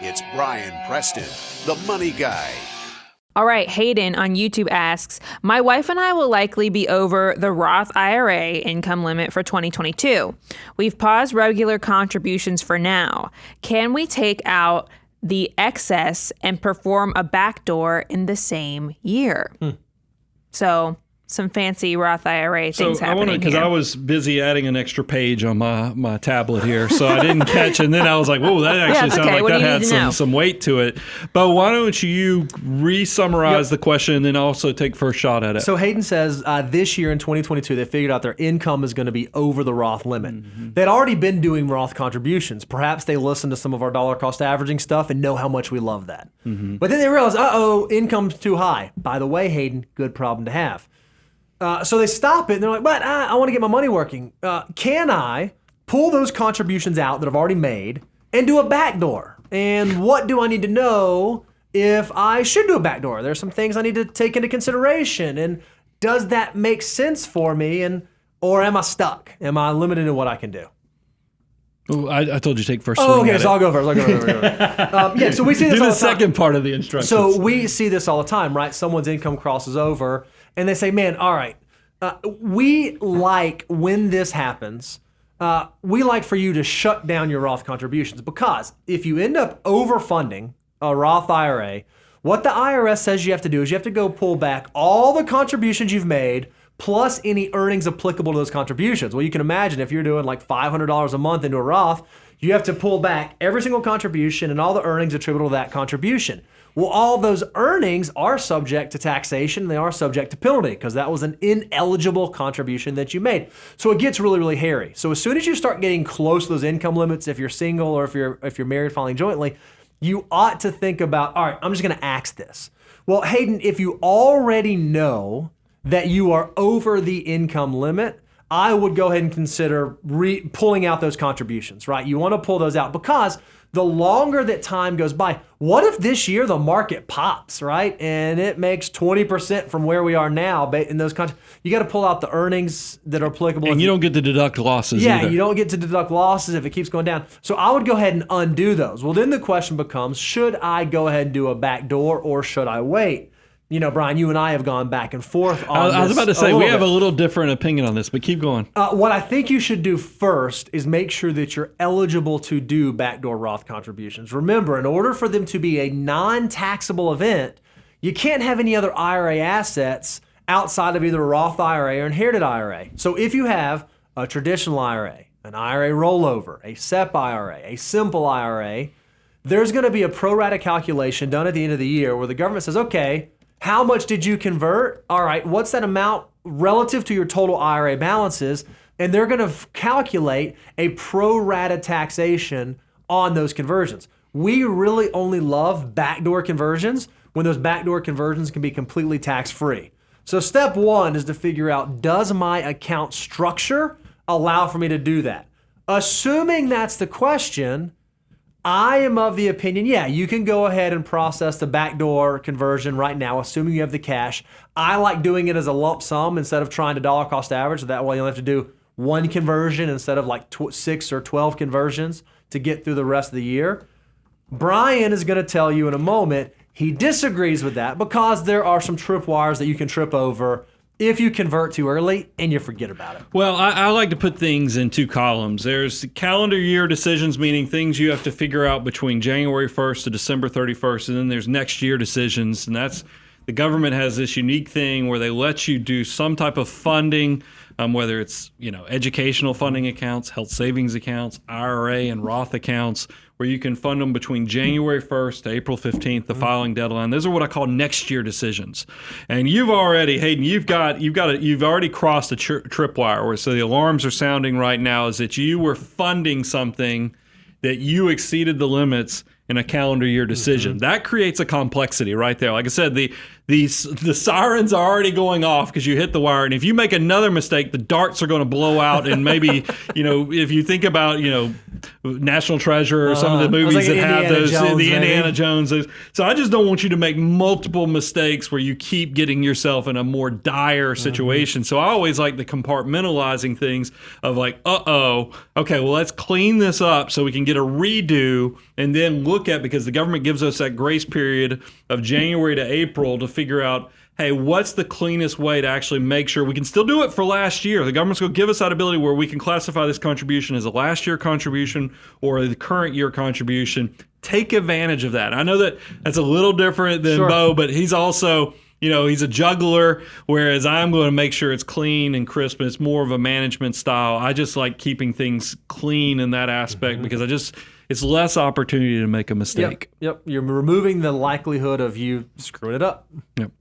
It's Brian Preston, the Money Guy. All right, Hayden on YouTube asks, my wife and I will likely be over the Roth IRA income limit for 2022. We've paused regular contributions for now. Can we take out the excess and perform a backdoor in the same year? So some fancy Roth IRA things happening here. Because I was busy adding an extra page on my tablet here, so I didn't catch it. And then I was like, whoa, that actually sounded like that had some weight to it. But why don't you re-summarize the question and then also take first shot at it? So Hayden says this year in 2022, they figured out their income is going to be over the Roth limit. Mm-hmm. They'd already been doing Roth contributions. Perhaps they listened to some of our dollar cost averaging stuff and know how much we love that. Mm-hmm. But then they realized, income's too high. By the way, Hayden, good problem to have. So they stop it, and they're like, but I want to get my money working. Can I pull those contributions out that I've already made and do a backdoor? And what do I need to know if I should do a backdoor? There's some things I need to take into consideration. And does that make sense for me? Or am I stuck? Am I limited in what I can do? Ooh, I told you to take first. Oh, okay, so I'll go first. So we see this do all the the time. second part of the instructions. So we see this all the time, right? Someone's income crosses over, and they say, man, all right, we like when this happens, we like for you to shut down your Roth contributions, because if you end up overfunding a Roth IRA, what the IRS says you have to do is you have to go pull back all the contributions you've made plus any earnings applicable to those contributions. Well, you can imagine if you're doing like $500 a month into a Roth, you have to pull back every single contribution and all the earnings attributable to that contribution. Well, all those earnings are subject to taxation. They are subject to penalty because that was an ineligible contribution that you made. So it gets really, really hairy. So as soon as you start getting close to those income limits, if you're single or if you're married filing jointly, you ought to think about, all right, I'm just going to axe this. Well, Hayden, if you already know that you are over the income limit, I would go ahead and consider pulling out those contributions, right? You want to pull those out because the longer that time goes by, what if this year the market pops, right? And it makes 20% from where we are now in those you got to pull out the earnings that are applicable. And you don't get to deduct losses either. You don't get to deduct losses if it keeps going down. So I would go ahead and undo those. Well, then the question becomes, should I go ahead and do a backdoor or should I wait? You know, Brian, you and I have gone back and forth on this. I was about to say, we have a little different opinion on this, but keep going. What I think you should do first is make sure that you're eligible to do backdoor Roth contributions. Remember, in order for them to be a non-taxable event, you can't have any other IRA assets outside of either a Roth IRA or inherited IRA. So if you have a traditional IRA, an IRA rollover, a SEP IRA, a simple IRA, there's going to be a pro rata calculation done at the end of the year where the government says, okay, how much did you convert? All right, what's that amount relative to your total IRA balances? And they're going to calculate a pro rata taxation on those conversions. We really only love backdoor conversions when those backdoor conversions can be completely tax-free. So step one is to figure out, does my account structure allow for me to do that? Assuming that's the question, I am of the opinion, you can go ahead and process the backdoor conversion right now, assuming you have the cash. I like doing it as a lump sum instead of trying to dollar cost average. So that way you only have to do one conversion instead of like 6 or 12 conversions to get through the rest of the year. Brian is going to tell you in a moment he disagrees with that because there are some tripwires that you can trip over if you convert too early and you forget about it. Well, I like to put things in two columns. There's calendar year decisions, meaning things you have to figure out between January 1st to December 31st, and then there's next year decisions, and that's the government has this unique thing where they let you do some type of funding, whether it's educational funding accounts, health savings accounts, IRA and Roth accounts, where you can fund them between January 1st to April 15th, the filing deadline. Those are what I call next year decisions. And you've already, Hayden, you've already crossed a tripwire. So the alarms are sounding right now is that you were funding something that you exceeded the limits in a calendar year decision. That creates a complexity right there. Like I said, the sirens are already going off because you hit the wire. And if you make another mistake, the darts are going to blow out. And maybe, if you think about, National Treasure or some of the movies that have those, Indiana Jones. So I just don't want you to make multiple mistakes where you keep getting yourself in a more dire situation. So I always like the compartmentalizing things of like, okay, well, let's clean this up so we can get a redo and then look look at, because the government gives us that grace period of January to April to figure out, hey, what's the cleanest way to actually make sure we can still do it for last year? The government's going to give us that ability where we can classify this contribution as a last year contribution or the current year contribution. Take advantage of that. I know that that's a little different than Bo, but he's also, he's a juggler, whereas I'm going to make sure it's clean and crisp. And it's more of a management style. I just like keeping things clean in that aspect because it's less opportunity to make a mistake. Yep. You're removing the likelihood of you screwing it up. Yep.